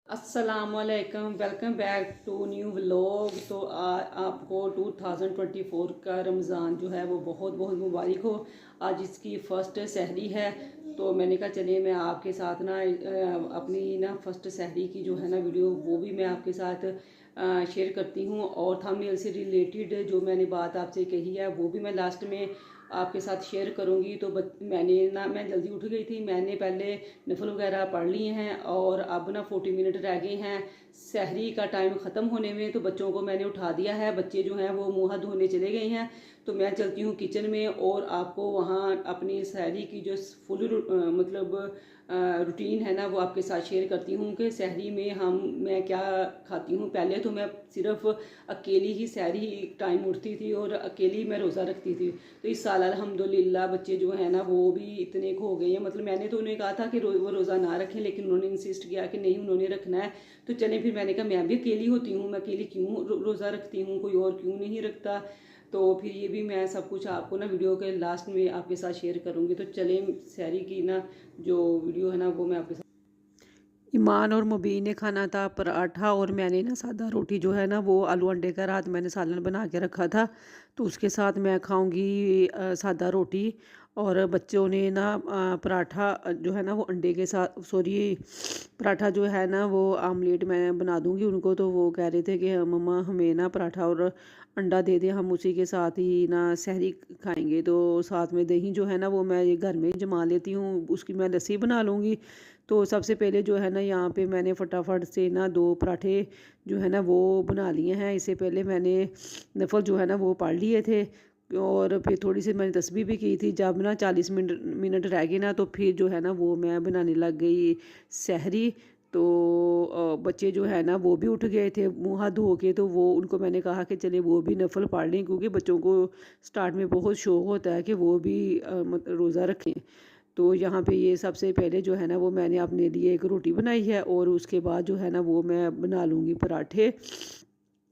अस्सलामुअलैकुम, welcome back to new vlog. तो आपको 2024 का रमज़ान जो है वो बहुत बहुत मुबारक हो। आज इसकी फ़र्स्ट सहरी है, तो मैंने कहा चलिए मैं आपके साथ ना अपनी ना फ़र्स्ट सहरी की जो है ना वीडियो वो भी मैं आपके साथ शेयर करती हूँ। और थंबनेल से रिलेटेड जो मैंने बात आपसे कही है वो भी मैं लास्ट में आपके साथ शेयर करूँगी। तो मैं जल्दी उठ गई थी, मैंने पहले नफल वगैरह पढ़ लिए हैं और अब ना 40 मिनट रह गए हैं सहरी का टाइम ख़त्म होने में। तो बच्चों को मैंने उठा दिया है, बच्चे जो हैं वो मुँह हाथ धोने चले गए हैं। तो मैं चलती हूँ किचन में और आपको वहाँ अपनी सहरी की जो फुल मतलब रूटीन है ना वो आपके साथ शेयर करती हूँ कि सहरी में मैं क्या खाती हूँ। पहले तो मैं सिर्फ अकेली ही सहरी टाइम उठती थी और अकेली मैं रोज़ा रखती थी। तो इस साल अल्हम्दुलिल्लाह बच्चे जो है ना वो भी इतने हो गए हैं। मतलब मैंने तो उन्हें कहा था कि वो रोज़ा ना रखें, लेकिन उन्होंने इंसिस्ट किया कि नहीं उन्होंने रखना है। तो चले फिर मैंने कहा मैं भी अकेली होती हूँ, मैं अकेली क्यों रोज़ा रखती हूँ, कोई और क्यों नहीं रखता। तो फिर ये भी मैं सब कुछ आपको ना वीडियो के लास्ट में आपके साथ शेयर करूँगी। तो चले सहरी की ना जो वीडियो है ना वो मैं आपके साथ। ईमान और मुबीन ने खाना था पराठा और मैंने ना सादा रोटी जो है ना वो आलू अंडे का रात मैंने सालन बना के रखा था, तो उसके साथ मैं खाऊंगी सादा रोटी। और बच्चों ने ना पराठा जो है ना वो अंडे के साथ, सॉरी, पराठा जो है ना वो आमलेट मैं बना दूंगी उनको। तो वो कह रहे थे कि मम्मा हमें ना पराठा और अंडा दे दें, हम उसी के साथ ही ना सहरी खाएंगे। तो साथ में दही जो है ना वो मैं ये घर में ही जमा लेती हूँ, उसकी मैं लस्सी बना लूँगी। तो सबसे पहले जो है ना यहाँ पे मैंने फटाफट से ना 2 पराठे जो है ना वो बना लिए हैं। इससे पहले मैंने नफल जो है ना वो पढ़ लिए थे और फिर थोड़ी सी मैंने तस्बीह भी की थी। जब ना 40 मिनट रह गए ना तो फिर जो है ना वो मैं बनाने लग गई सहरी। तो बच्चे जो है ना वो भी उठ गए थे मुँह हाथ धो के, तो वो उनको मैंने कहा कि चले वो भी नफल पढ़ लें, क्योंकि बच्चों को स्टार्ट में बहुत शौक होता है कि वो भी रोज़ा रखें। तो यहाँ पे ये सबसे पहले जो है ना वो मैंने अपने लिए एक रोटी बनाई है और उसके बाद जो है ना वो मैं बना लूँगी पराठे।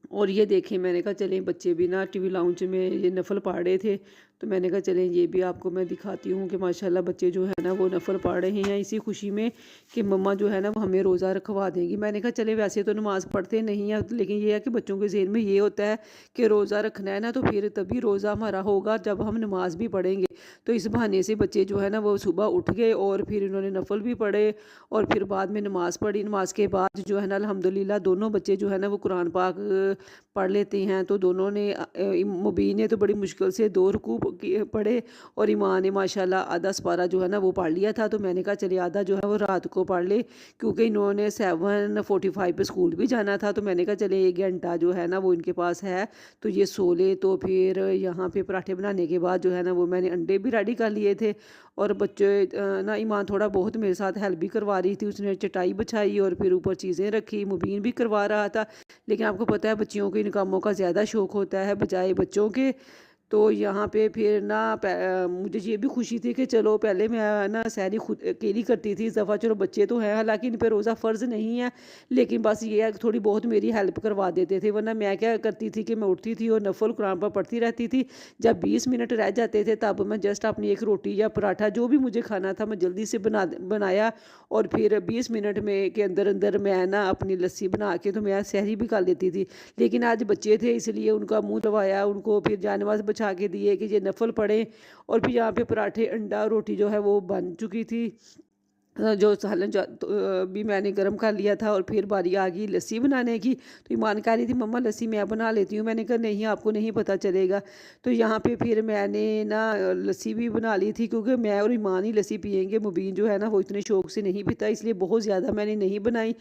और ये देखें, मैंने कहा चलें बच्चे भी ना टीवी लाउंज में ये नफल पढ़ रहे थे, तो मैंने कहा चलें ये भी आपको मैं दिखाती हूँ कि माशाल्लाह बच्चे जो है ना वो नफल पढ़ रहे हैं इसी खुशी में कि मम्मा जो है ना वो हमें रोज़ा रखवा देंगी। मैंने कहा चले वैसे तो नमाज़ पढ़ते नहीं है, लेकिन ये है कि बच्चों के जहन में ये होता है कि रोज़ा रखना है ना, तो फिर तभी रोज़ा हमारा होगा जब हम नमाज भी पढ़ेंगे। तो इस बहाने से बच्चे जो है ना वो सुबह उठ गए और फिर इन्होंने नफल भी पढ़े और फिर बाद में नमाज़ पढ़ी। नमाज के बाद जो है ना अल्हम्दुलिल्लाह दोनों बच्चे जो है ना वो कुरान पाक पढ़ लेते हैं। तो दोनों ने मुबीन ने तो बड़ी मुश्किल से 2 रुकू पढ़े और ईमान ने माशाल्लाह आधा सपारा जो है ना वो पढ़ लिया था। तो मैंने कहा चलिए आधा जो है वो रात को पढ़ ले, क्योंकि इन्होंने 7:45 पे स्कूल भी जाना था। तो मैंने कहा चले 1 घंटा जो है ना वो इनके पास है तो ये सो ले। तो फिर यहाँ पे पराठे बनाने के बाद जो है ना वो मैंने अंडे भी रेडी कर लिए थे और बच्चे ना ईमान थोड़ा बहुत मेरे साथ हेल्प भी करवा रही थी, उसने चटाई बिछाई और फिर ऊपर चीज़ें रखी, मुबीन भी करवा रहा था। लेकिन आपको पता है बच्चियों को इन कामों का ज़्यादा शौक होता है बजाय बच्चों के। तो यहाँ पे फिर ना मुझे ये भी खुशी थी कि चलो पहले मैं ना सहरी खुद अकेली करती थी, इस दफ़ा चलो बच्चे तो हैं, हालांकि इन पे रोज़ा फ़र्ज़ नहीं है, लेकिन बस ये है कि थोड़ी बहुत मेरी हेल्प करवा देते थे। वरना मैं क्या करती थी कि मैं उठती थी और नफल कुरान पर पढ़ती रहती थी। जब 20 मिनट रह जाते थे तब मैं जस्ट अपनी एक रोटी या पराठा जो भी मुझे खाना था मैं जल्दी से बनाया और फिर 20 मिनट में के अंदर अंदर मैं ना अपनी लस्सी बना के तो मैं सहरी भी कर लेती थी। लेकिन आज बच्चे थे इसलिए उनका मुंह दबाया, उनको फिर जानवाज बचा के दिए कि ये नफल पड़े। और फिर यहाँ पे पराठे अंडा रोटी जो है वो बन चुकी थी, जो सालन तो भी मैंने गर्म कर लिया था। और फिर बारी आ गई लस्सी बनाने की। तो ईमान कह रही थी मम्मा लस्सी मैं बना लेती हूँ, मैंने कहा नहीं आपको नहीं पता चलेगा। तो यहाँ पे फिर मैंने ना लस्सी भी बना ली थी, क्योंकि मैं और ईमान ही लस्सी पियेंगे, मुबीन जो है ना वो इतने शौक से नहीं पीता, इसलिए बहुत ज़्यादा मैंने नहीं बनाई।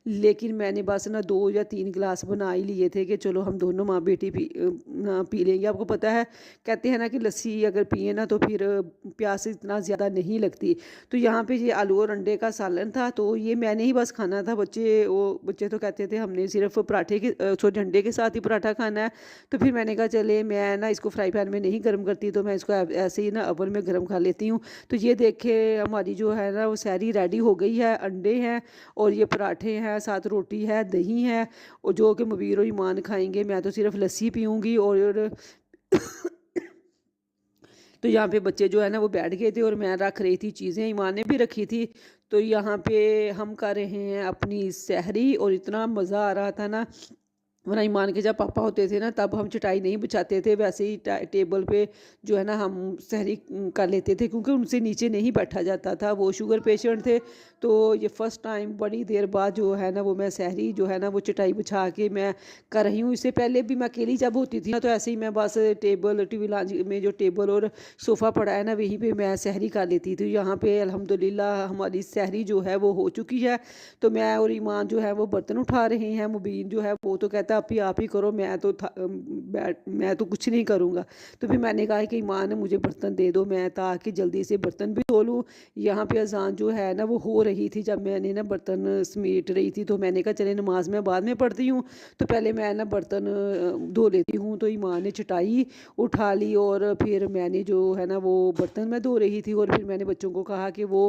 लेकिन मैंने बस ना 2 या 3 गिलास बना ही लिए थे कि चलो हम दोनों माँ बेटी पी लेंगे। आपको पता है कहते हैं ना कि लस्सी अगर पिए ना तो फिर प्यास इतना ज़्यादा नहीं लगती। तो यहाँ पे ये आलू और अंडे का सालन था, तो ये मैंने ही बस खाना था। बच्चे तो कहते थे हमने सिर्फ पराठे के सॉरी अंडे के साथ ही पराठा खाना है। तो फिर मैंने कहा चले मैं ना इसको फ्राई पैन में नहीं गर्म करती, तो मैं इसको ऐसे ही ना ओवन में गर्म कर लेती हूँ। तो ये देखे हमारी जो है ना वो सहरी रेडी हो गई है। अंडे हैं और ये पराठे हैं, साथ रोटी है, दही है, और जो कि मुबीर और ईमान खाएंगे, मैं तो सिर्फ लस्सी पीऊँगी। और तो यहाँ पे बच्चे जो है ना वो बैठ गए थे और मैं रख रही थी चीज़ें, ईमान ने भी रखी थी। तो यहाँ पे हम कर रहे हैं अपनी सहरी, और इतना मज़ा आ रहा था ना। वरना ईमान के जब पापा होते थे ना तब हम चटाई नहीं बिछाते थे, वैसे ही टेबल पे जो है ना हम सहरी कर लेते थे, क्योंकि उनसे नीचे नहीं बैठा जाता था, वो शुगर पेशेंट थे। तो ये फ़र्स्ट टाइम बड़ी देर बाद जो है ना वो मैं सहरी जो है ना वो चटाई बिछा के मैं कर रही हूँ। इससे पहले भी मैं अकेली जब होती थी ना तो ऐसे ही मैं बस टेबल टीवी लॉन्च में जो टेबल और सोफ़ा पड़ा है ना वहीं पे मैं सहरी कर लेती थी। यहाँ पे अल्हम्दुलिल्लाह हमारी सहरी जो है वो हो चुकी है। तो मैं और ईमान जो है वो बर्तन उठा रहे हैं। मुबीन जो है वो तो कहता आप ही करो, मैं तो कुछ नहीं करूँगा। तो फिर मैंने कहा कि ईमान मुझे बर्तन दे दो, मैं ताकि जल्दी से बर्तन भी धो लूँ। यहाँ पे अजान जो है ना वो हो रही थी जब मैंने ना बर्तन समेट रही थी, तो मैंने कहा चले नमाज मैं बाद में पढ़ती हूँ, तो पहले मैं ना बर्तन धो लेती हूँ। तो ईमान ने चटाई उठा ली और फिर मैंने जो है ना वो बर्तन मैं धो रही थी, और फिर मैंने बच्चों को कहा कि वो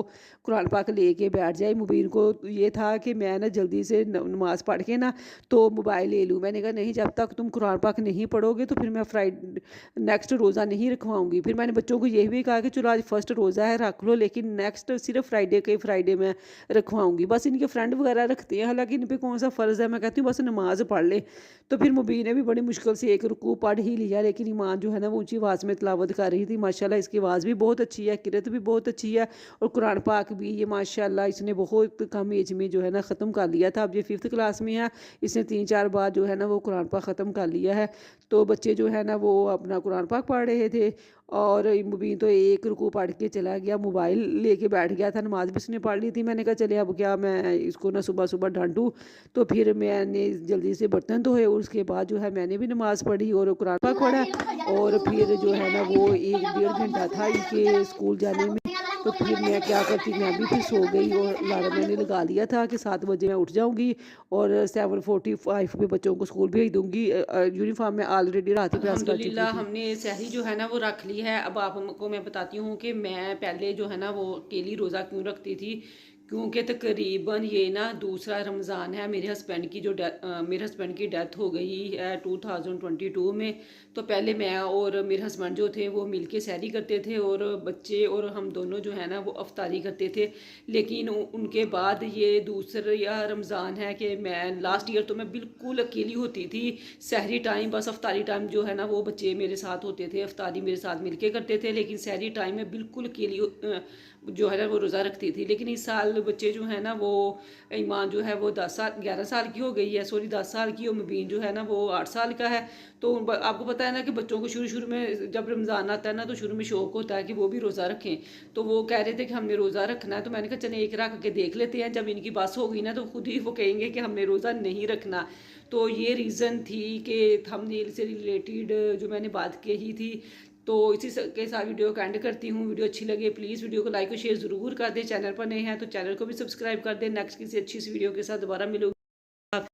कुरान पाक लेके बैठ जाए। मुबीन को ये था कि मैं ना जल्दी से नमाज़ पढ़ के ना तो मोबाइल ले लूँ। मैंने कहा नहीं, जब तक तुम कुरान पाक नहीं पढ़ोगे तो फिर मैं नेक्स्ट रोज़ा नहीं रखवाऊँगी। फिर मैंने बच्चों को यही भी कहा कि चलो आज फर्स्ट रोज़ा है रख लो, लेकिन नेक्स्ट सिर्फ फ्राइडे में रखवाऊँगी। बस इनके फ्रेंड वगैरह रखते हैं, हालांकि इन पर कौन सा फ़र्ज़ है, मैं कहती हूँ बस नमाज़ पढ़ ले। तो फिर मुबीन ने भी बड़ी मुश्किल से एक रुकू पढ़ ही लिया, लेकिन ईमान जो है ना वो ऊँची आवाज़ में तिलावत कर रही थी। माशाल्लाह इसकी आवाज़ भी बहुत अच्छी है, किरत भी बहुत अच्छी है, और कुरान पाक भी ये माशाल्लाह इसने बहुत कम एज में जो है ना ख़त्म कर लिया था। अब ये 5th क्लास में है, इसने 3-4 बार जो है ना वो कुरान पाक ख़त्म कर लिया है। तो बच्चे जो है ना वो अपना कुरान पाक पढ़ रहे थे, और मुबीन तो एक रुकू पढ़ के चला गया, मोबाइल लेके बैठ गया था। नमाज भी उसने पढ़ ली थी। मैंने कहा चले अब क्या मैं इसको ना सुबह सुबह डांटूँ। तो फिर मैंने जल्दी से बर्तन धोए, और उसके बाद जो है मैंने भी नमाज़ पढ़ी और कुरान पाक पढ़ा। और फिर जो है ना वो 1-1.5 घंटा था इनके स्कूल जाने में। तो फिर मैं क्या करती, मैं भी फिर सो गई, और अलार्म मैंने लगा लिया था कि 7 बजे मैं उठ जाऊंगी और 7:45 पे बच्चों को स्कूल भेज दूंगी। यूनिफॉर्म में ऑलरेडी रात ही प्रेस कर चुकी थी। हमने सहरी जो है ना वो रख ली है। अब आपको मैं बताती हूँ कि मैं पहले जो है ना वो अकेली रोज़ा क्यों रखती थी, क्योंकि तकरीबन ये ना दूसरा रमज़ान है। मेरे हस्बैंड की डेथ हो गई है 2022 में। तो पहले मैं और मेरे हस्बैंड जो थे वो मिलके सहरी करते थे, और बच्चे और हम दोनों जो है ना वो अफ्तारी करते थे। लेकिन उनके बाद ये दूसरा रमज़ान है कि मैं लास्ट ईयर तो मैं बिल्कुल अकेली होती थी। सहरी टाइम बस, अफ्तारी टाइम जो है ना वो बच्चे मेरे साथ होते थे, अफ्तारी मेरे साथ मिलके करते थे, लेकिन सहरी टाइम में बिल्कुल अकेली जो है ना वो रोज़ा रखती थी। लेकिन इस साल बच्चे जो है ना वो ईमान जो है वो 11 साल की हो गई है, सॉरी 10 साल की, और मुबीन जो है ना वो 8 साल का है। तो आपको पता है ना कि बच्चों को शुरू में जब रमज़ान आता है ना तो शुरू में शौक होता है कि वो भी रोज़ा रखें। तो वो कह रहे थे कि हमने रोज़ा रखना है, तो मैंने कहा चले एक रख के देख लेते हैं। जब इनकी बस हो गई ना तो खुद ही वो कहेंगे कि हमने रोज़ा नहीं रखना। तो ये रीज़न थी कि थंबनेल से रिलेटेड जो मैंने बात कही थी। तो इसी के साथ वीडियो का एंड करती हूँ। वीडियो अच्छी लगे प्लीज़ वीडियो को लाइक और शेयर ज़रूर कर दें। चैनल पर नए हैं तो चैनल को भी सब्सक्राइब कर दें। नेक्स्ट किसी अच्छी सी वीडियो के साथ दोबारा मिलूंगी।